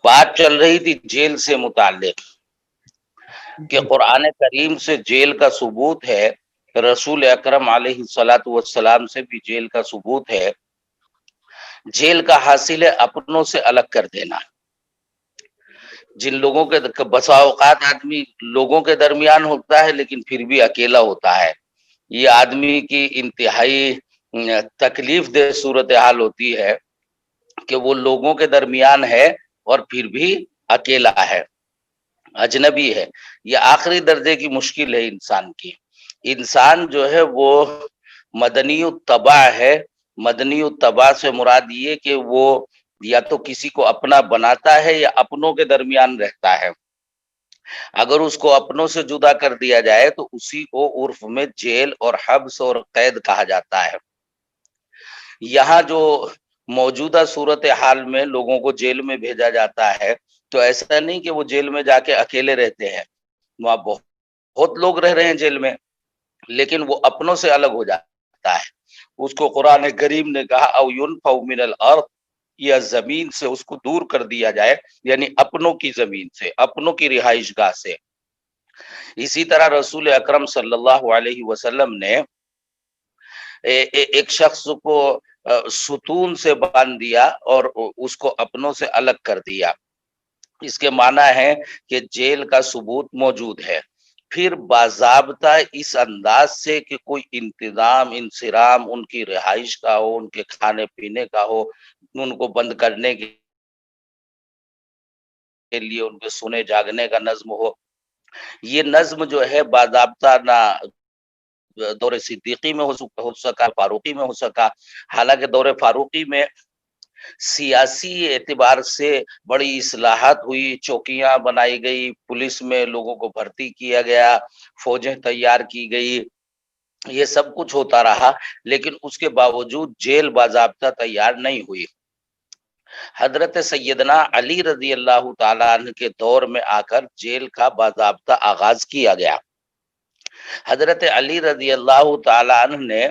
بات چل رہی تھی جیل سے متعلق کہ جی قرآن کریم سے جیل کا ثبوت ہے، رسول اکرم علیہ الصلاۃ والسلام سے بھی جیل کا ثبوت ہے۔ جیل کا حاصل ہے اپنوں سے الگ کر دینا۔ جن لوگوں کے بسا اوقات آدمی لوگوں کے درمیان ہوتا ہے لیکن پھر بھی اکیلا ہوتا ہے، یہ آدمی کی انتہائی تکلیف دہ صورتحال ہوتی ہے کہ وہ لوگوں کے درمیان ہے اور پھر بھی اکیلا ہے، اجنبی ہے۔ یہ آخری درجے کی مشکل ہے انسان کی۔ انسان جو ہے وہ مدنی الطبع ہے۔ مدنی الطبع سے مراد یہ کہ وہ یا تو کسی کو اپنا بناتا ہے یا اپنوں کے درمیان رہتا ہے۔ اگر اس کو اپنوں سے جدا کر دیا جائے تو اسی کو عرف میں جیل اور حبس اور قید کہا جاتا ہے۔ یہاں جو موجودہ صورتحال میں لوگوں کو جیل میں بھیجا جاتا ہے تو ایسا نہیں کہ وہ جیل میں جا کے اکیلے رہتے ہیں، وہاں بہت لوگ رہ رہے ہیں جیل میں، لیکن وہ اپنوں سے الگ ہو جاتا ہے۔ اس کو قرآن کریم نے کہا او ينفوا من الارض، یا زمین سے اس کو دور کر دیا جائے، یعنی اپنوں کی زمین سے، اپنوں کی رہائش گاہ سے۔ اسی طرح رسول اکرم صلی اللہ علیہ وسلم نے ایک شخص کو ستون سے باندھ دیا اور اس کو اپنوں سے الگ کر دیا۔ اس کے معنی ہے کہ جیل کا ثبوت موجود ہے، پھر باضابطہ اس انداز سے کہ کوئی انتظام انصرام ان کی رہائش کا ہو، ان کے کھانے پینے کا ہو، ان کو بند کرنے کے لیے ان کے سونے جاگنے کا نظم ہو۔ یہ نظم جو ہے باضابطہ نہ دور صدیقی میں ہو سکا، فاروقی میں ہو سکا۔ حالانکہ دور فاروقی میں سیاسی اعتبار سے بڑی اصلاحات ہوئی، چوکیاں بنائی گئی، پولیس میں لوگوں کو بھرتی کیا گیا، فوجیں تیار کی گئی، یہ سب کچھ ہوتا رہا، لیکن اس کے باوجود جیل باضابطہ تیار نہیں ہوئی۔ حضرت سیدنا علی رضی اللہ تعالیٰ عنہ کے دور میں آ کر جیل کا باضابطہ آغاز کیا گیا۔ حضرت علی رضی اللہ تعالیٰ عنہ نے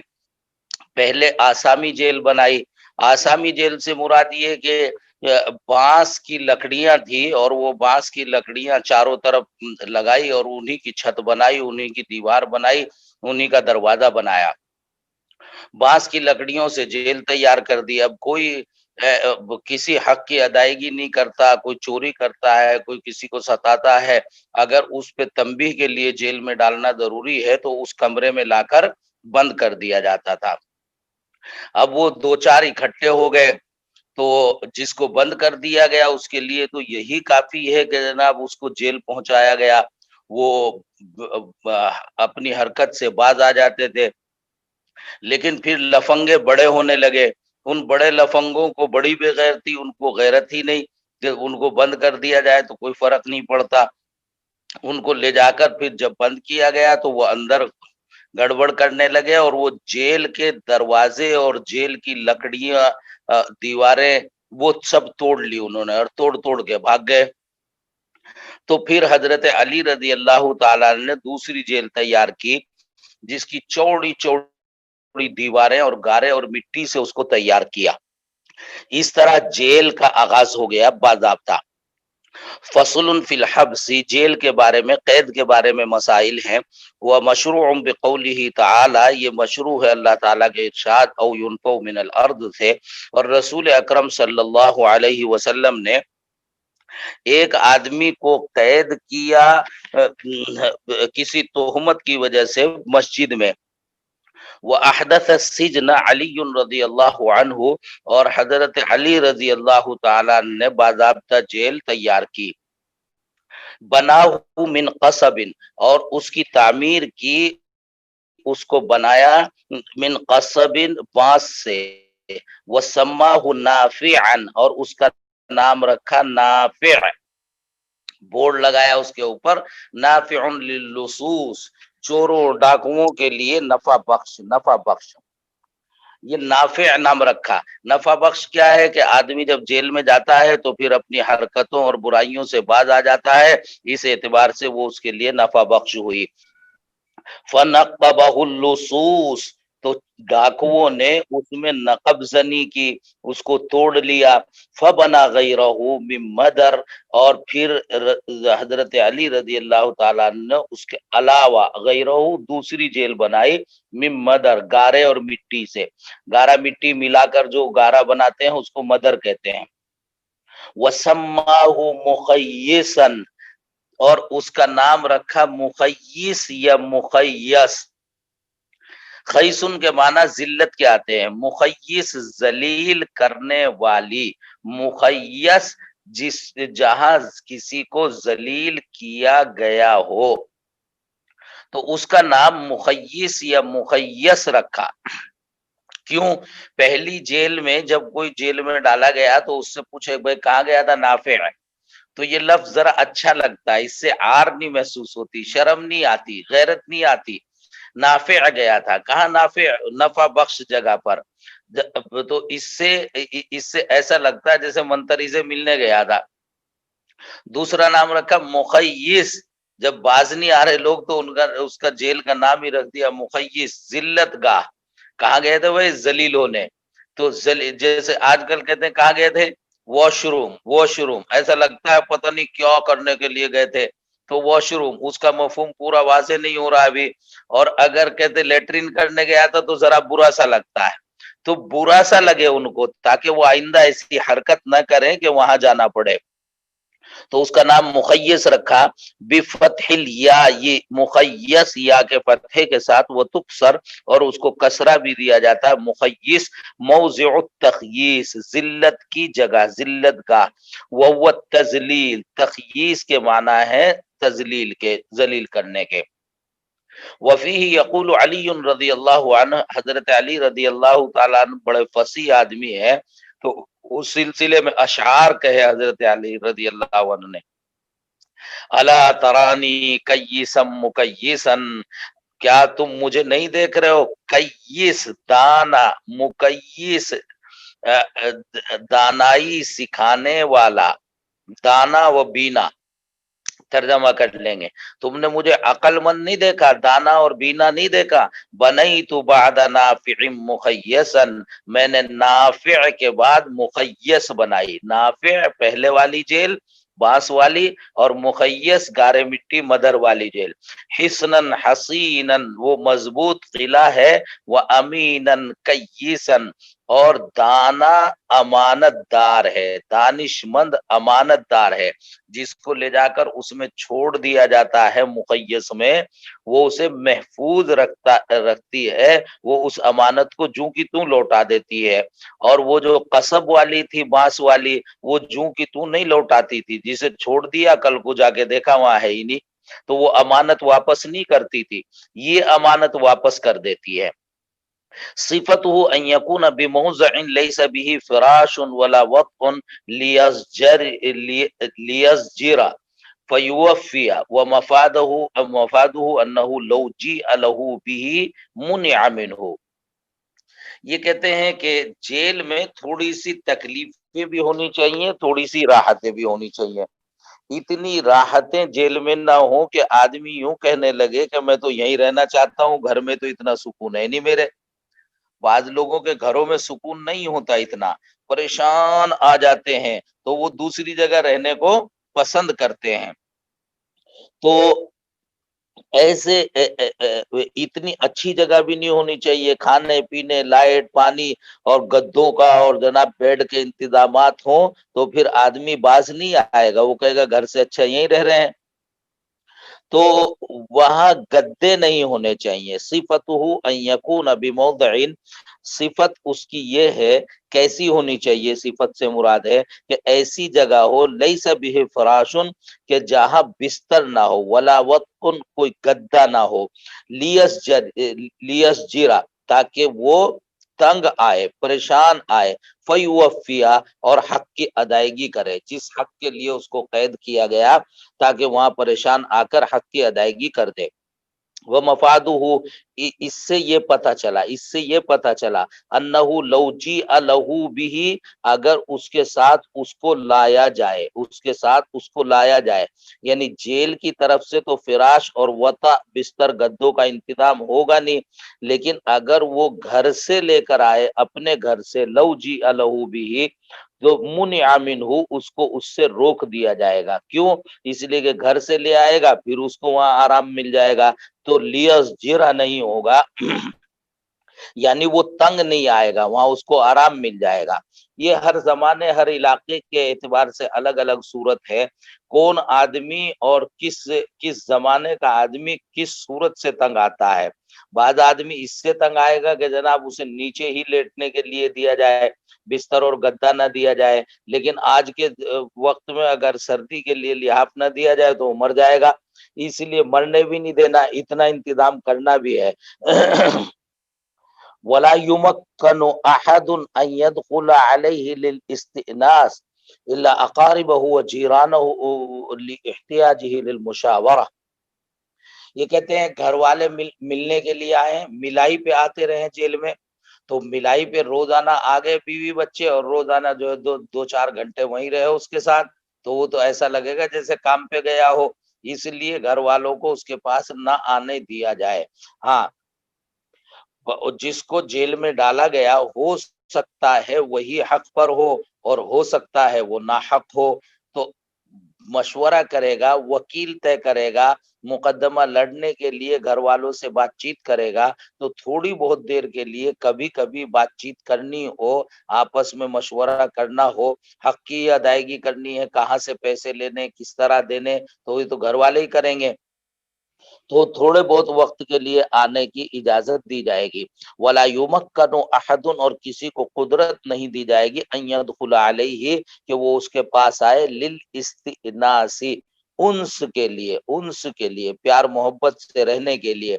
پہلے آسامی جیل بنائی۔ آسامی جیل سے مراد یہ کہ بانس کی لکڑیاں تھی اور وہ بانس کی لکڑیاں چاروں طرف لگائی اور انہی کی چھت بنائی، انہی کی دیوار بنائی، انہی کا دروازہ بنایا۔ بانس کی لکڑیوں سے جیل تیار کر دی۔ اب کوئی کسی حق کی ادائیگی نہیں کرتا، کوئی چوری کرتا ہے، کوئی کسی کو ستاتا ہے، اگر اس پہ تنبیہ کے لیے جیل میں ڈالنا ضروری ہے تو اس کمرے میں لا کر بند کر دیا جاتا تھا۔ اب وہ دو چار اکٹھے ہو گئے تو جس کو بند کر دیا گیا اس کے لیے تو یہی کافی ہے کہ جناب اس کو جیل پہنچایا گیا، وہ اپنی حرکت سے باز آ جاتے تھے۔ لیکن پھر لفنگے بڑے ہونے لگے، ان بڑے لفنگوں کو بڑی بے غیرتی، ان کو غیرت ہی نہیں کہ ان کو بند کر دیا جائے تو کوئی فرق نہیں پڑتا۔ ان کو لے جا کر پھر جب بند کیا گیا تو وہ اندر گڑبڑ کرنے لگے اور وہ جیل کے دروازے اور جیل کی لکڑیاں دیواریں وہ سب توڑ لی انہوں نے اور توڑ توڑ کے بھاگ گئے۔ تو پھر حضرت علی رضی اللہ تعالیٰ نے دوسری جیل تیار کی جس کی چوڑی چوڑی دیواریں اور گارے اور مٹی سے اس کو تیار کیا۔ اس طرح جیل کا آغاز ہو گیا باضابطہ۔ فصل فی الحبس، جیل کے بارے میں، قید کے بارے میں مسائل ہیں۔ وہ مشروع بقولہ تعالی، یہ مشروع ہے اللہ تعالیٰ کے ارشاد او ينفوا من الارض سے، اور رسول اکرم صلی اللہ علیہ وسلم نے ایک آدمی کو قید کیا کسی تہمت کی وجہ سے مسجد میں۔ وہ احدث السجن علی رضی اللہ عنہ، اور حضرت علی رضی اللہ تعالیٰ نے باضابطہ جیل تیار کی۔ بنا من قصب، اور اس کی تعمیر کی، اس کو بنایا من قصب، بانس سے۔ وسماہ نافعا، اور اس کا نام رکھا نافع، بورڈ لگایا اس کے اوپر نافع للصوص، چوروں ڈاکوؤں کے لیے نفع بخش، نفع بخش، یہ نافع نام رکھا۔ نفع بخش کیا ہے کہ آدمی جب جیل میں جاتا ہے تو پھر اپنی حرکتوں اور برائیوں سے باز آ جاتا ہے، اس اعتبار سے وہ اس کے لیے نفع بخش ہوئی۔ فنقبہ اللصوص، تو ڈاکوؤں نے اس میں نقب زنی کی، اس کو توڑ لیا، فبنا غیرہ من مدر، اور پھر حضرت علی رضی اللہ تعالیٰ عنہ نے اس کے علاوہ غیرہ دوسری جیل بنائی، من مدر گارے اور مٹی سے، گارا مٹی ملا کر جو گارا بناتے ہیں اس کو مدر کہتے ہیں۔ وسماہ مخیسا، اور اس کا نام رکھا مخیس یا مخیس۔ خیسن کے معنی ذلت کے آتے ہیں، مخیس ذلیل کرنے والی، مخیس جس جہاں کسی کو ذلیل کیا گیا ہو تو اس کا نام مخیس یا مخیس رکھا۔ کیوں؟ پہلی جیل میں جب کوئی جیل میں ڈالا گیا تو اس سے پوچھے بھائی کہاں گیا تھا؟ نافع ہے، تو یہ لفظ ذرا اچھا لگتا ہے، اس سے عار نہیں محسوس ہوتی، شرم نہیں آتی، غیرت نہیں آتی۔ نافع گیا تھا، کہاں نافع؟ نفع بخش جگہ پر، تو اس سے ایسا لگتا ہے جیسے منتری سے ملنے گیا تھا۔ دوسرا نام رکھا مخیس، جب باز نہیں آ رہے لوگ تو اس کا جیل کا نام ہی رکھ دیا مخیس، ذلت گاہ۔ کہاں گئے تھے بھائی؟ ذلیل ہونے۔ تو جیسے آج کل کہتے ہیں کہاں گئے تھے؟ واش روم، واش روم، ایسا لگتا ہے پتہ نہیں کیا کرنے کے لیے گئے تھے، تو واش روم اس کا مفہوم پورا واضح نہیں ہو رہا ابھی۔ اور اگر کہتے لیٹرین کرنے گیا تھا تو ذرا برا سا لگتا ہے، تو برا سا لگے ان کو تاکہ وہ آئندہ ایسی حرکت نہ کریں کہ وہاں جانا پڑے، تو اس کا نام مخیس رکھا، بفتح الیا، یہ مخیس یا کے فتحے کے ساتھ وہ تکسر، اور اس کو کسرہ بھی دیا جاتا ہے، مخیس موضع التخییس، ذلت کی جگہ، ذلت کا، وہ تذلیل، تخییس کے معنی ہے تذلیل کے، ذلیل کرنے کے۔ وفیہ یقول علی رضی اللہ عنہ، حضرت علی رضی اللہ تعالیٰ عنہ بڑے فصیح آدمی ہے، تو اس سلسلے میں اشعار کہے حضرت علی رضی اللہ عنہ نے، الا ترانی کیسا مکیسا، کیا تم مجھے نہیں دیکھ رہے ہو؟ کیس دانا، مکیس دانائی سکھانے والا، دانا و بینا ترجمہ کر لیں گے، تم نے مجھے عقل مند نہیں دیکھا، دانا اور بینا نہیں دیکھا، بنیت بعد نافع مخیسا، میں نے نافع کے بعد مخیس بنائی، نافع پہلے والی جیل بانس والی، اور مخیس گارے مٹی مدر والی جیل، حسنا حسینا وہ مضبوط قلعہ ہے، وہ امینا کیسا اور دانا امانت دار ہے، دانش مند امانت دار ہے، جس کو لے جا کر اس میں چھوڑ دیا جاتا ہے مقیس میں، وہ اسے محفوظ رکھتی ہے، وہ اس امانت کو جوں کی توں لوٹا دیتی ہے، اور وہ جو قصب والی تھی بانس والی، وہ جوں کی توں نہیں لوٹاتی تھی، جسے چھوڑ دیا کل کو جا کے دیکھا وہاں ہے ہی نہیں، تو وہ امانت واپس نہیں کرتی تھی، یہ امانت واپس کر دیتی ہے۔ صفته ان يكون بموضع ليس به فراش ولا وطء ليزجر فيوفي، ومفاده انه لو جيء له به منع منه۔ یہ کہتے ہیں کہ جیل میں تھوڑی سی تکلیفیں بھی ہونی چاہیے، تھوڑی سی راحتیں بھی ہونی چاہیے، اتنی راحتیں جیل میں نہ ہوں کہ آدمی یوں کہنے لگے کہ میں تو یہیں رہنا چاہتا ہوں، گھر میں تو اتنا سکون ہے نہیں میرے۔ بعض لوگوں کے گھروں میں سکون نہیں ہوتا، اتنا پریشان آ جاتے ہیں تو وہ دوسری جگہ رہنے کو پسند کرتے ہیں۔ تو ایسے اتنی اچھی جگہ بھی نہیں ہونی چاہیے، کھانے پینے، لائٹ، پانی اور گدوں کا اور جناب بیڈ کے انتظامات ہوں، تو پھر آدمی باز نہیں آئے گا، وہ کہے گا گھر سے اچھا یہیں رہ رہے ہیں۔ تو وہاں گدے نہیں ہونے چاہیے۔ صفتہ ان یکون بموضع، صفت اس کی یہ ہے، کیسی ہونی چاہیے؟ صفت سے مراد ہے کہ ایسی جگہ ہو لیس بہ فراشن، کہ جہاں بستر نہ ہو، ولا وطن کوئی گدا نہ ہو، لیس جرا تاکہ وہ تنگ آئے، پریشان آئے، فیوفیا اور حق کی ادائیگی کرے، جس حق کے لیے اس کو قید کیا گیا تاکہ وہاں پریشان آ کر حق کی ادائیگی کر دے۔ وہ مفادہ، اس سے یہ پتہ چلا انہو لو جی الہو بھی، اگر اس کے ساتھ اس کو لایا جائے، یعنی جیل کی طرف سے تو فراش اور وطا بستر گدوں کا انتظام ہوگا نہیں، لیکن اگر وہ گھر سے لے کر آئے، اپنے گھر سے، لو جی الہو بھی، تو منع منہ، اس کو اس سے روک دیا جائے گا۔ کیوں؟ اس لیے کہ گھر سے لے آئے گا، پھر اس کو وہاں آرام مل جائے گا، تو لیس جرا نہیں ہوگا، یعنی وہ تنگ نہیں آئے گا، وہاں اس کو آرام مل جائے گا۔ یہ ہر زمانے ہر علاقے کے اعتبار سے الگ الگ صورت ہے، کون آدمی اور کس زمانے کا آدمی کس صورت سے تنگ آتا ہے۔ بعض آدمی اس سے تنگ آئے گا کہ جناب اسے نیچے ہی لیٹنے کے لیے دیا جائے، بستر اور گدا نہ دیا جائے، لیکن آج کے وقت میں اگر سردی کے لیے لحاف نہ دیا جائے تو وہ مر جائے گا، اس لیے مرنے بھی نہیں دینا، اتنا انتظام کرنا بھی ہے۔ ولا يمكن احد ان يدخل عليه للاستئناس الا اقاربه وجيرانه لاحتياجه للمشاورة۔ یہ کہتے ہیں گھر والے ملنے کے لیے آئے ہیں، ملائی پہ آتے رہے جیل میں، تو ملائی پہ روزانہ آگے بیوی بچے، اور روزانہ جو ہے دو چار گھنٹے وہیں رہے اس کے ساتھ، تو وہ تو ایسا لگے گا جیسے کام پہ گیا ہو، اس لیے گھر والوں کو اس کے پاس نہ آنے دیا جائے۔ ہاں، جس کو جیل میں ڈالا گیا ہو سکتا ہے وہی حق پر ہو، اور ہو سکتا ہے وہ ناحق ہو، تو مشورہ کرے گا، وکیل طے کرے گا، مقدمہ لڑنے کے لیے گھر والوں سے بات چیت کرے گا، تو تھوڑی بہت دیر کے لیے کبھی کبھی بات چیت کرنی ہو، آپس میں مشورہ کرنا ہو، حق کی ادائیگی کرنی ہے، کہاں سے پیسے لینے، کس طرح دینے، تو یہ تو گھر والے ہی کریں گے، تو تھوڑے بہت وقت کے لیے آنے کی اجازت دی جائے گی۔ ولا یمکن احد، اور کسی کو قدرت نہیں دی جائے گی، ان يدخل علیہ، کہ وہ اس کے پاس آئے، للاستئناس، انس کے لیے پیار محبت سے رہنے کے لیے،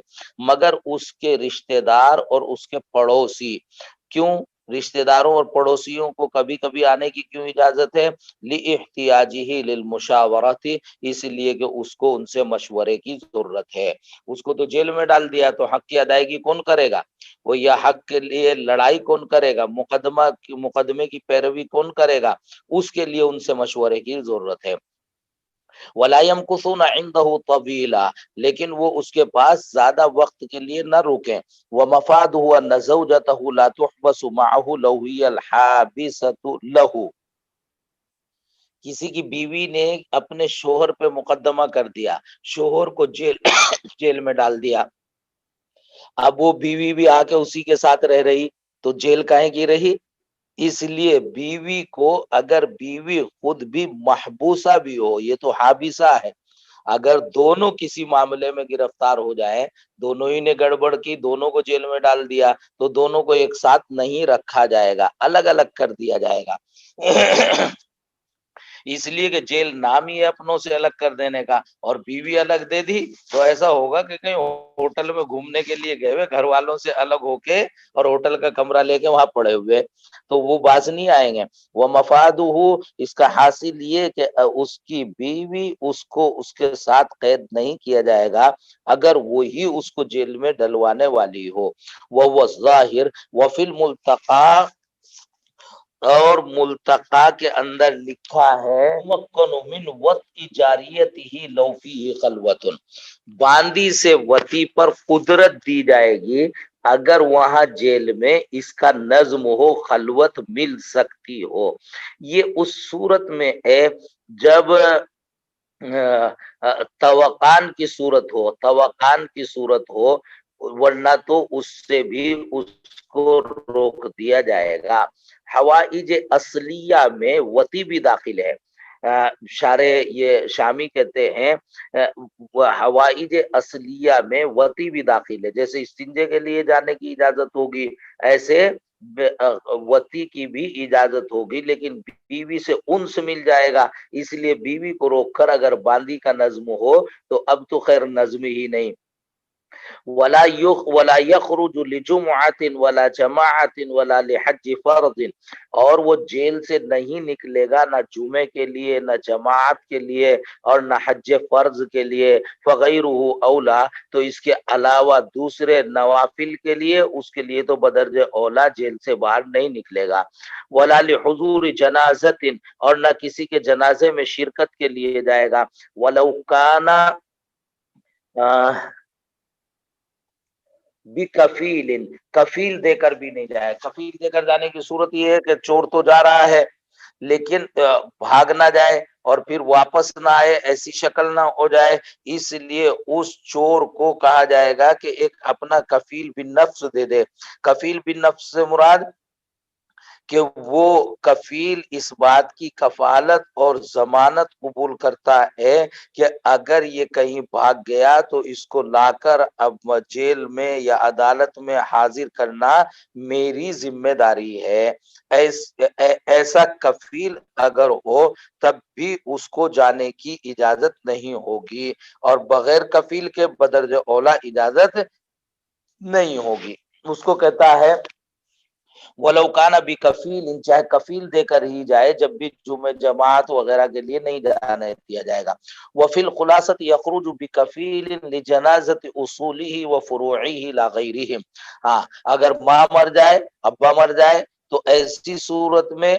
مگر اس کے رشتہ دار اور اس کے پڑوسی۔ کیوں رشتہ داروں اور پڑوسیوں کو کبھی کبھی آنے کی کیوں اجازت ہے؟ لاحتیاجہ للمشاورۃ، اس لیے کہ اس کو ان سے مشورے کی ضرورت ہے۔ اس کو تو جیل میں ڈال دیا، تو حق کی ادائیگی کون کرے گا؟ وہ یہ حق کے لیے لڑائی کون کرے گا؟ مقدمے کی پیروی کون کرے گا؟ اس کے لیے ان سے مشورے کی ضرورت ہے۔ ولا يمكثون عنده طویلا، لیکن وہ اس کے پاس زیادہ وقت کے لیے نہ رکیں۔ ومفاده ان زوجته لا تحبس معه لو هي الحابسة له، کسی کی بیوی نے اپنے شوہر پہ مقدمہ کر دیا، شوہر کو جیل میں ڈال دیا، اب وہ بیوی بھی آ کے اسی کے ساتھ رہ رہی، تو جیل کاہیں کی رہی؟ اس لیے بیوی کو، اگر بیوی خود بھی محبوسہ بھی ہو، یہ تو حابسہ ہے، اگر دونوں کسی معاملے میں گرفتار ہو جائیں، دونوں ہی نے گڑبڑ کی، دونوں کو جیل میں ڈال دیا، تو دونوں کو ایک ساتھ نہیں رکھا جائے گا، الگ الگ کر دیا جائے گا۔ اس لیے کہ جیل نام ہی ہے اپنوں سے الگ کر دینے کا، اور بیوی الگ دے دی تو ایسا ہوگا کہ کہیں ہوٹل میں گھومنے کے لیے گئے ہوئے، گھر والوں سے الگ ہو کے اور ہوٹل کا کمرہ لے کے وہاں پڑے ہوئے، تو وہ باز نہیں آئیں گے۔ وہ مفادہ، اس کا حاصل یہ کہ اس کی بیوی اس کو اس کے ساتھ قید نہیں کیا جائے گا اگر وہی اس کو جیل میں ڈلوانے والی ہو۔ وہ ظاہر وفی الملتقى، اور ملتقا کے اندر لکھا ہے مکن من وطء جاریتہ لو فیہ خلوۃ، باندی سے وطی پر قدرت دی جائے گی اگر وہاں جیل میں اس کا نظم ہو، خلوت مل سکتی ہو۔ یہ اس صورت میں ہے جب توقان کی صورت ہو، ورنہ تو اس سے بھی اس کو روک دیا جائے گا۔ حوائج اصلیہ میں وطی بھی داخل ہے، شارع یہ شامی کہتے ہیں حوائج اصلیہ میں وطی بھی داخل ہے، جیسے استنجے کے لیے جانے کی اجازت ہوگی، ایسے وطی کی بھی اجازت ہوگی، لیکن بیوی سے انس مل جائے گا، اس لیے بیوی کو روک کر اگر باندی کا نظم ہو تو اب تو خیر نظم ہی نہیں، ولا یخرج لجمعۃ ولا جماعۃ ولا لحج فرض، اور وہ جیل سے نہیں نکلے گا نہ جمعے کے لیے نہ جماعت کے لیے اور نہ حج فرض کے لیے، فغیرہ اولا، تو اس کے علاوہ دوسرے نوافل کے لیے اس کے لیے تو بدرج اولا جیل سے باہر نہیں نکلے گا، ولا لحضور جنازۃ، اور نہ کسی کے جنازے میں شرکت کے لیے جائے گا، ولو کانا بھی کفیل، کفیل دے کر بھی نہیں جائے، کفیل دے کر جانے کی صورت یہ ہے کہ چور تو جا رہا ہے لیکن بھاگ نہ جائے اور پھر واپس نہ آئے، ایسی شکل نہ ہو جائے، اس لیے اس چور کو کہا جائے گا کہ ایک اپنا کفیل بن نفس دے دے۔ کفیل بن نفس سے مراد کہ وہ کفیل اس بات کی کفالت اور ضمانت قبول کرتا ہے کہ اگر یہ کہیں بھاگ گیا تو اس کو لا کر اب جیل میں یا عدالت میں حاضر کرنا میری ذمہ داری ہے۔ ایسا کفیل اگر ہو تب بھی اس کو جانے کی اجازت نہیں ہوگی، اور بغیر کفیل کے بدرجہ اولا اجازت نہیں ہوگی۔ اس کو کہتا ہے ولو کان بھی کفیل، چاہے کفیل دے کر ہی جائے، جب بھی جمعہ جماعت وغیرہ کے لیے نہیں جانے دیا جائے گا۔ وفی الخلاصۃ یخرج بکفیل لجنازۃ اصولہ وفروعہ لا غیرہم، ہاں اگر ماں مر جائے، ابا مر جائے، تو ایسی صورت میں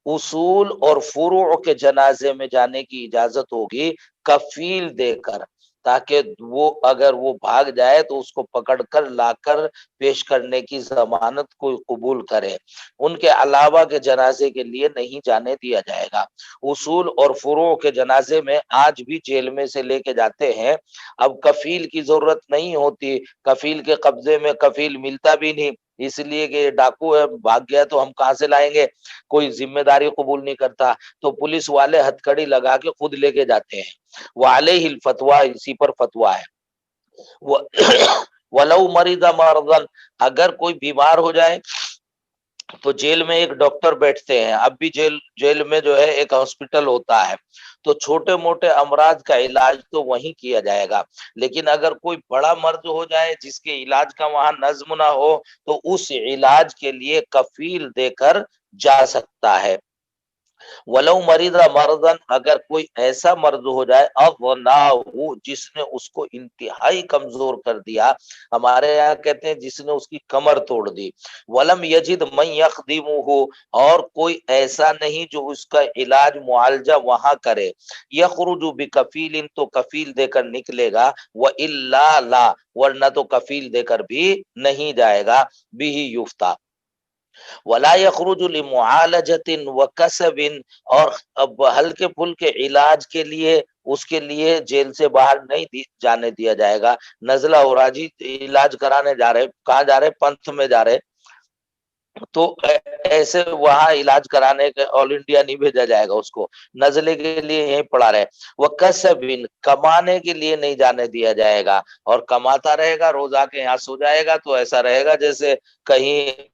اصول اور فروع کے جنازے میں جانے کی اجازت ہوگی کفیل دے کر، تاکہ وہ اگر وہ بھاگ جائے تو اس کو پکڑ کر لا کر پیش کرنے کی ضمانت کوئی قبول کرے۔ ان کے علاوہ کے جنازے کے لیے نہیں جانے دیا جائے گا۔ اصول اور فروع کے جنازے میں آج بھی جیل میں سے لے کے جاتے ہیں، اب کفیل کی ضرورت نہیں ہوتی، کفیل کے قبضے میں کفیل ملتا بھی نہیں، اس لیے کہ یہ ڈاکو ہے، بھاگ گیا تو ہم کہاں سے لائیں گے، کوئی ذمہ داری قبول نہیں کرتا، تو پولیس والے ہتھ کڑی لگا کے خود لے کے جاتے ہیں۔ وعلیہ الفتویٰ، اسی پر فتویٰ ہے۔ ولو مرض مرضا، اگر کوئی بیمار ہو جائے تو جیل میں ایک ڈاکٹر بیٹھتے ہیں، اب بھی جیل میں جو ہے ایک ہاسپٹل ہوتا ہے، تو چھوٹے موٹے امراض کا علاج تو وہیں کیا جائے گا، لیکن اگر کوئی بڑا مرض ہو جائے جس کے علاج کا وہاں نظم نہ ہو تو اس علاج کے لیے کفیل دے کر جا سکتا ہے۔ ولو مریض مرضن، اگر کوئی ایسا مرض ہو جائے اغناہ، جس نے اس کو انتہائی کمزور کر دیا، ہمارے یہاں کہتے ہیں جس نے اس کی کمر توڑ دی، ولم یجد من یخدمہ، اور کوئی ایسا نہیں جو اس کا علاج معالجہ وہاں کرے، یخرج بکفیل، تو کفیل دے کر نکلے گا، والا لا، ورنہ تو کفیل دے کر بھی نہیں جائے گا، بھی یفتہ، ولا یخرج لمعالجۃ وکسب، اور اب ہلکے پھلکے علاج کے لیے اس کے لیے جیل سے باہر نہیں جانے دیا جائے گا۔ نزلہ ہو جی علاج کرانے جا رہے، کہاں جا رہے، پنتھ میں جا رہے، تو ایسے وہاں علاج کرانے کے آل انڈیا نہیں بھیجا جائے گا، اس کو نزلے کے لیے یہیں پڑا رہے، وہ کسب، کمانے کے لیے نہیں جانے دیا جائے گا، اور کماتا رہے گا، روز آ کے یہاں سو جائے گا تو ایسا رہے گا جیسے کہیں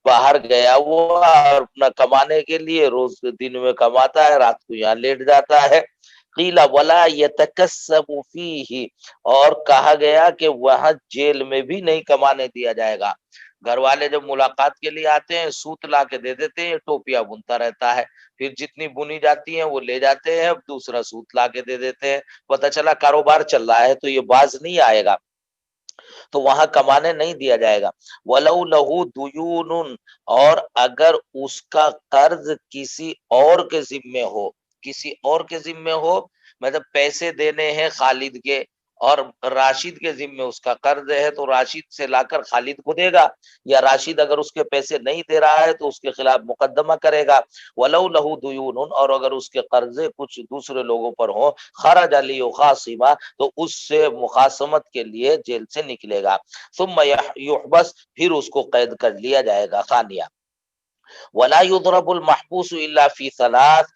باہر گیا وہ اور اپنا کمانے کے لیے روز دن میں کماتا ہے، رات کو یہاں لیٹ جاتا ہے۔ قیل ولا یتکسب فیہ، اور کہا گیا کہ وہاں جیل میں بھی نہیں کمانے دیا جائے گا۔ گھر والے جب ملاقات کے لیے آتے ہیں سوت لا کے دے دیتے ہیں، ٹوپیاں بنتا رہتا ہے، پھر جتنی بنی جاتی ہیں وہ لے جاتے ہیں، اب دوسرا سوت لا کے دے دیتے ہیں، پتہ چلا کاروبار چل رہا ہے تو یہ باز نہیں آئے گا، تو وہاں کمانے نہیں دیا جائے گا۔ وَلَوْ لَهُ دُيُونٌ، اور اگر اس کا قرض کسی اور کے ذمے ہو، کسی اور کے ذمے ہو، مطلب پیسے دینے ہیں خالد کے اور راشد کے ذمے اس کا قرض ہے، تو راشد سے لا کر خالد کو دے گا، یا راشد اگر اس کے پیسے نہیں دے رہا ہے تو اس کے خلاف مقدمہ کرے گا۔ وَلَوْ لَهُ دُيُونٌ، اور اگر اس کے قرضے کچھ دوسرے لوگوں پر ہوں، خرج لِيُخَاصِمَ، تو اس سے مخاصمت کے لیے جیل سے نکلے گا، ثم یحبس، پھر اس کو قید کر لیا جائے گا، خانیہ۔ ولا يضرب المحبوس الا فی ثلاث،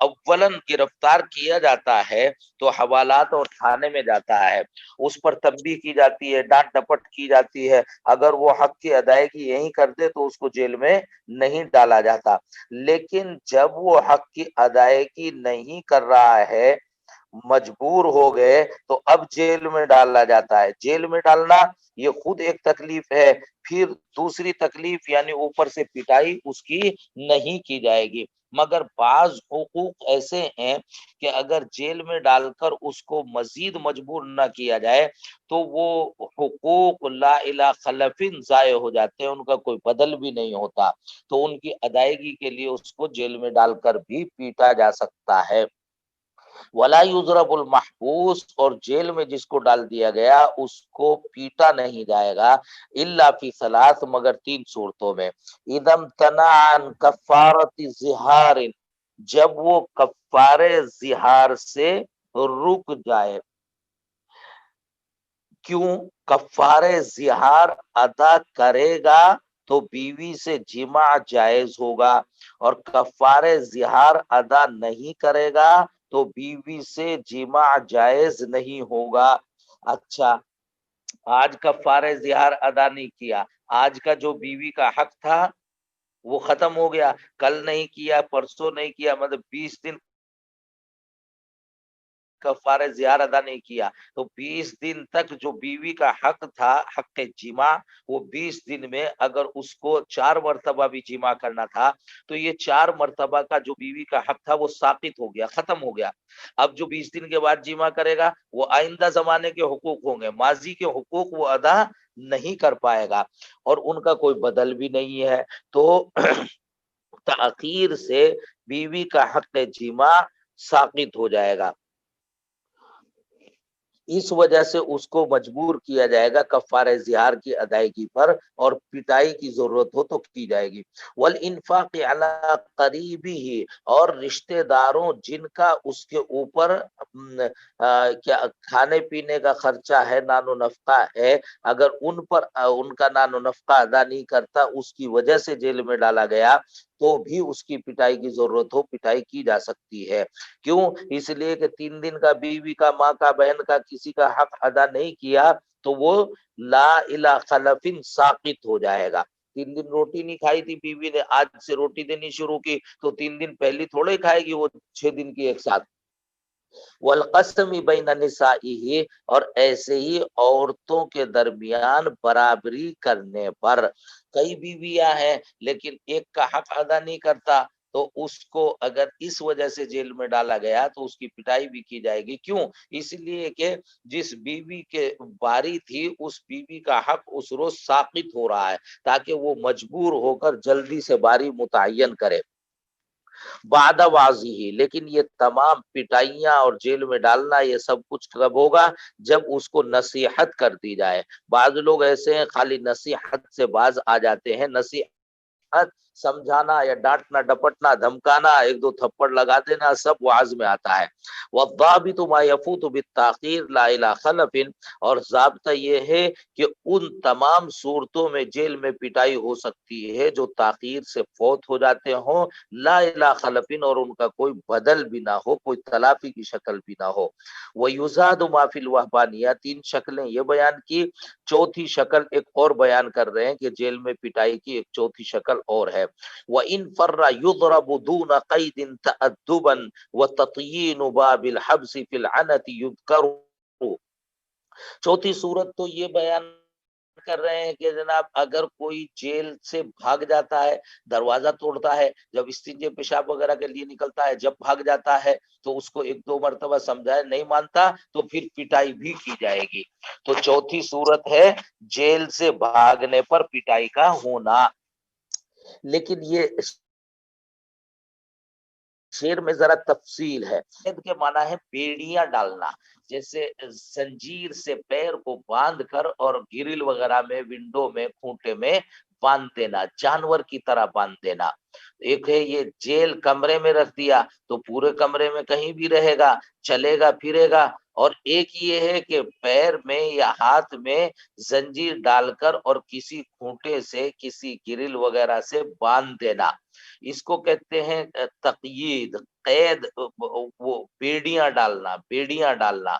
اولاً گرفتار کیا جاتا ہے تو حوالات اور تھانے میں جاتا ہے، اس پر تنبیہ کی جاتی ہے، ڈانٹ ڈپٹ کی جاتی ہے، اگر وہ حق کی ادائیگی یہیں کر دے تو اس کو جیل میں نہیں ڈالا جاتا، لیکن جب وہ حق کی ادائیگی نہیں کر رہا ہے مجبور ہو گئے تو اب جیل میں ڈالا جاتا ہے. جیل میں ڈالنا یہ خود ایک تکلیف ہے، پھر دوسری تکلیف یعنی اوپر سے پٹائی اس کی نہیں کی جائے گی. مگر بعض حقوق ایسے ہیں کہ اگر جیل میں ڈال کر اس کو مزید مجبور نہ کیا جائے تو وہ حقوق لا الہ خلفن ضائع ہو جاتے ہیں، ان کا کوئی بدل بھی نہیں ہوتا. تو ان کی ادائیگی کے لیے اس کو جیل میں ڈال کر بھی پیٹا جا سکتا ہے. ولا یضرب المحبوس، اور جیل میں جس کو ڈال دیا گیا اس کو پیٹا نہیں جائے گا الا فی ثلاث، مگر تین صورتوں میں. اذا امتنع عن کفارۃ زہار، جب وہ کفارے زہار سے رک جائے. کیوں؟ کفارے زہار ادا کرے گا تو بیوی سے جماع جائز ہوگا، اور کفارے زہار ادا نہیں کرے گا تو بیوی سے جماع جائز نہیں ہوگا. اچھا، آج کفارے زہار ادا نہیں کیا، آج کا جو بیوی کا حق تھا وہ ختم ہو گیا، کل نہیں کیا، پرسوں نہیں کیا، مطلب 20 دن کفارہ زیار ادا نہیں کیا تو 20 دن تک جو بیوی کا حق تھا، حق جماع، وہ 20 دن میں اگر اس کو 4 مرتبہ بھی جماع کرنا تھا تو یہ 4 مرتبہ کا جو بیوی کا حق تھا وہ ساقط ہو گیا، ختم ہو گیا. اب جو 20 دن کے بعد جماع کرے گا وہ آئندہ زمانے کے حقوق ہوں گے، ماضی کے حقوق وہ ادا نہیں کر پائے گا اور ان کا کوئی بدل بھی نہیں ہے. تو تاخیر سے بیوی کا حق جماع ساقط ہو جائے گا. اس وجہ سے اس کو مجبور کیا جائے گا کفارہ زہار کی ادائیگی پر، اور پٹائی کی ضرورت ہو تو کی جائے گی. والانفاق علی قریبہ، اور رشتہ داروں جن کا اس کے اوپر کیا کھانے پینے کا خرچہ ہے، نان و نفقہ ہے، اگر ان پر ان کا نان و نفقہ ادا نہیں کرتا، اس کی وجہ سے جیل میں ڈالا گیا تو بھی اس کی پٹائی کی ضرورت ہو، پٹائی کی جا سکتی ہے. کیوں؟ اس لیے کہ 3 دن کا بیوی کا، ماں کا، بہن کا کسی کا حق ادا نہیں کیا تو وہ لا الہ خلفن ساقط ہو جائے گا. 3 دن روٹی نہیں کھائی تھی بیوی نے، آج سے روٹی دینی شروع کی تو 3 دن پہلی تھوڑے کھائے گی وہ 6 دن کی ایک ساتھ. والقسم بین نسائہ، اور ایسے ہی عورتوں کے درمیان برابری کرنے پر. کئی بیویاں ہیں لیکن ایک کا حق ادا نہیں کرتا تو اس کو اگر اس وجہ سے جیل میں ڈالا گیا تو اس کی پٹائی بھی کی جائے گی. کیوں؟ اس لیے کہ جس بیوی کے باری تھی اس بیوی کا حق اس روز ساقط ہو رہا ہے تاکہ وہ مجبور ہو کر جلدی سے باری متعین کرے بعد واضح. لیکن یہ تمام پٹائیاں اور جیل میں ڈالنا یہ سب کچھ کب ہوگا؟ جب اس کو نصیحت کر دی جائے. بعض لوگ ایسے ہیں خالی نصیحت سے باز آ جاتے ہیں. نصیحت، سمجھانا یا ڈانٹنا ڈپٹنا دھمکانا، 1-2 تھپڑ لگا دینا، سب وعظ میں آتا ہے. والضابط ما يفوت بالتاخير لا الى خلف، اور ضابطہ یہ ہے کہ ان تمام صورتوں میں جیل میں پٹائی ہو سکتی ہے جو تاخیر سے فوت ہو جاتے ہوں، لا الہ خلف، اور ان کا کوئی بدل بھی نہ ہو، کوئی تلافی کی شکل بھی نہ ہو. ویزاد ما فی الوہبانیہ، 3 شکلیں یہ بیان کی. چوتھی شکل ایک اور بیان کر رہے ہیں کہ جیل میں پٹائی کی ایک چوتھی شکل اور ہے. وَإِن فَرَّ يُضْرَبُ دُونَ قَيْدٍ تَأَدُّبًا وَتَطْيِينُ بَابِ الْحَبْسِ فِي الْعَنَةِ يُذْكَرُ. چوتھی صورت تو یہ بیان کر رہے ہیں کہ جناب اگر کوئی جیل سے بھاگ جاتا ہے، دروازہ توڑتا ہے، جب استنجے پیشاب وغیرہ کے لیے نکلتا ہے، جب بھاگ جاتا ہے تو اس کو 1-2 مرتبہ سمجھائے، نہیں مانتا تو پھر پٹائی بھی کی جائے گی. تو چوتھی صورت ہے جیل سے بھاگنے پر پٹائی کا ہونا. لیکن یہ شعر میں ذرا تفصیل ہے. قید کے معنی ہے بیڑیاں ڈالنا، جیسے زنجیر سے پیر کو باندھ کر اور گرل وغیرہ میں، ونڈو میں، کھوٹے میں باندھ دینا، جانور کی طرح باندھ دینا. ایک ہے یہ جیل کمرے میں رکھ دیا تو پورے کمرے میں کہیں بھی رہے گا، چلے گا پھرے گا. اور ایک یہ ہے کہ پیر میں یا ہاتھ میں زنجیر ڈال کر اور کسی کھوٹے سے، کسی گرل وغیرہ سے باندھ دینا. اس کو کہتے ہیں تقیید، قید. وہ بیڑیاں ڈالنا، بیڑیاں ڈالنا.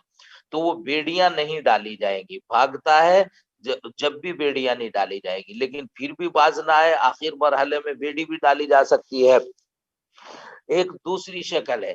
تو وہ بیڑیاں نہیں ڈالی جائیں گی. بھاگتا ہے جب بھی بیڑیاں نہیں ڈالی جائے گی، لیکن پھر بھی باز نہ ہے، آخر مرحلے میں بیڑی بھی ڈالی جا سکتی ہے. ایک دوسری شکل ہے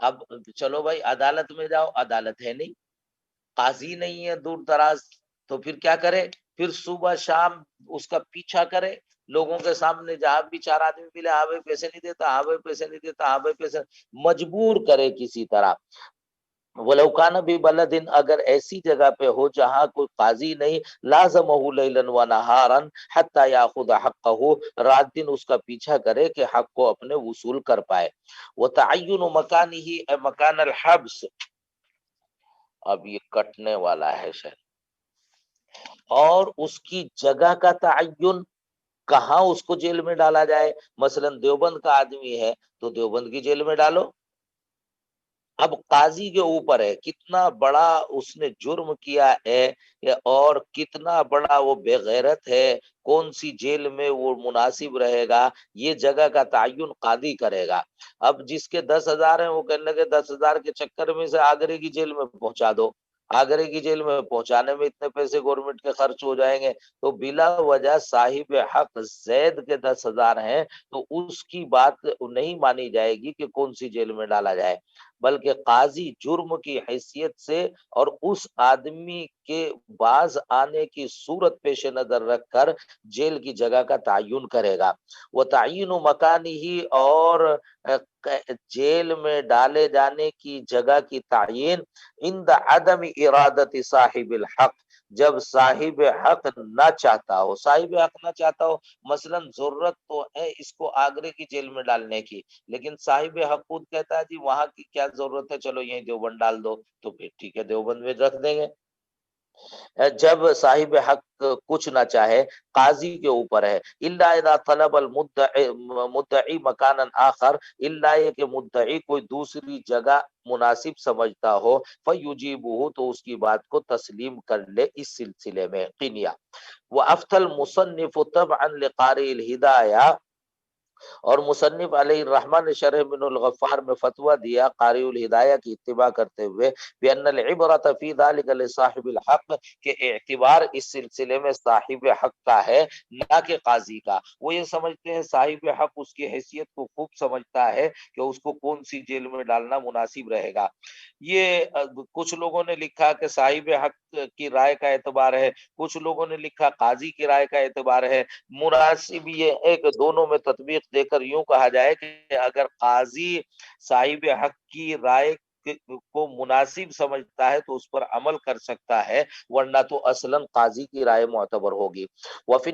اب چلو بھائی عدالت میں جاؤ، عدالت ہے نہیں، قاضی نہیں ہے دور دراز، تو پھر کیا کرے؟ پھر صبح شام اس کا پیچھا کرے لوگوں کے سامنے، جہاں بھی چار آدمی ملے، ہاں بھائی پیسے نہیں دیتا، ہاں بھائی پیسے نہیں دیتا، ہاں بھائی پیسے، مجبور کرے کسی طرح۔ وَلَوْ كَانَ بِبَلَدٍ، اگر ایسی جگہ پہ ہو جہاں کوئی قاضی نہیں، لَازَمَهُ لَيْلًا وَنَهَارًا حَتَّى يَأْخُذَ حَقَّهُ، رات دن اس کا پیچھا کرے کہ حق کو اپنے وصول کر پائے۔ وَتَعَيُّنُ مَكَانِهِ مَكَانَ الْحَبْسِ، اب یہ کٹنے والا ہے شہر، اور اس کی جگہ کا تعین، کہاں اس کو جیل میں ڈالا جائے۔ مثلا دیوبند کا آدمی ہے تو دیوبند کی جیل میں ڈالو۔ اب قاضی کے اوپر ہے کتنا بڑا اس نے جرم کیا ہے، اور کتنا بڑا وہ بے غیرت ہے، کون سی جیل میں وہ مناسب رہے گا، یہ جگہ کا تعین قاضی کرے گا۔ اب جس کے 10,000 ہیں وہ کہنے لگے 10,000 کے چکر میں سے آگرے کی جیل میں پہنچا دو، آگرے کی جیل میں پہنچانے میں اتنے پیسے گورنمنٹ کے خرچ ہو جائیں گے، تو بلا وجہ صاحب حق زید کے 10,000 ہیں تو اس کی بات نہیں مانی جائے گی کہ کون سی جیل میں ڈالا جائے، بلکہ قاضی جرم کی حیثیت سے اور اس آدمی کے باز آنے کی صورت پیش نظر رکھ کر جیل کی جگہ کا تعین کرے گا۔ وہ تعین و مکانی ہی، اور جیل میں ڈالے جانے کی جگہ کی تعین عند عدم ارادت صاحب الحق، جب صاحب حق نہ چاہتا ہو، صاحب حق نہ چاہتا ہو، مثلا ضرورت تو ہے اس کو آگرے کی جیل میں ڈالنے کی، لیکن صاحب حق خود کہتا ہے جی وہاں کی کیا ضرورت ہے، چلو یہیں دیوبند ڈال دو، تو پھر ٹھیک ہے دیوبند میں رکھ دیں گے۔ جب صاحب حق کچھ نہ چاہے، قاضی کے اوپر ہے، الا اذا طلب مدعی مکانا آخر، الا یہ کہ مدعی کوئی دوسری جگہ مناسب سمجھتا ہو، فیجیبہ، تو اس کی بات کو تسلیم کر لے اس سلسلے میں۔ قنیہ وافتى المصنف تبعا لقارئ الہدایہ، اور مصنف علیہ الرحمن نے شرح من الغفار میں فتویٰ دیا قاری الہدایہ کی اتباع کرتے ہوئے، بأن العبرۃ فی ذلک لصاحب الحق، کہ اعتبار اس سلسلے میں صاحب حق کا ہے نہ کہ قاضی کا۔ وہ یہ سمجھتے ہیں صاحب حق اس کی حیثیت کو خوب سمجھتا ہے کہ اس کو کون سی جیل میں ڈالنا مناسب رہے گا۔ یہ کچھ لوگوں نے لکھا کہ صاحب حق کی رائے کا اعتبار ہے، کچھ لوگوں نے لکھا قاضی کی رائے کا اعتبار ہے۔ مناسب یہ ہے کہ دونوں میں تطبیق دے کر یوں کہا جائے کہ اگر قاضی صاحب حق کی رائے کو مناسب سمجھتا ہے تو اس پر عمل کر سکتا ہے، ورنہ تو اصلاً قاضی کی رائے معتبر ہوگی۔ وفی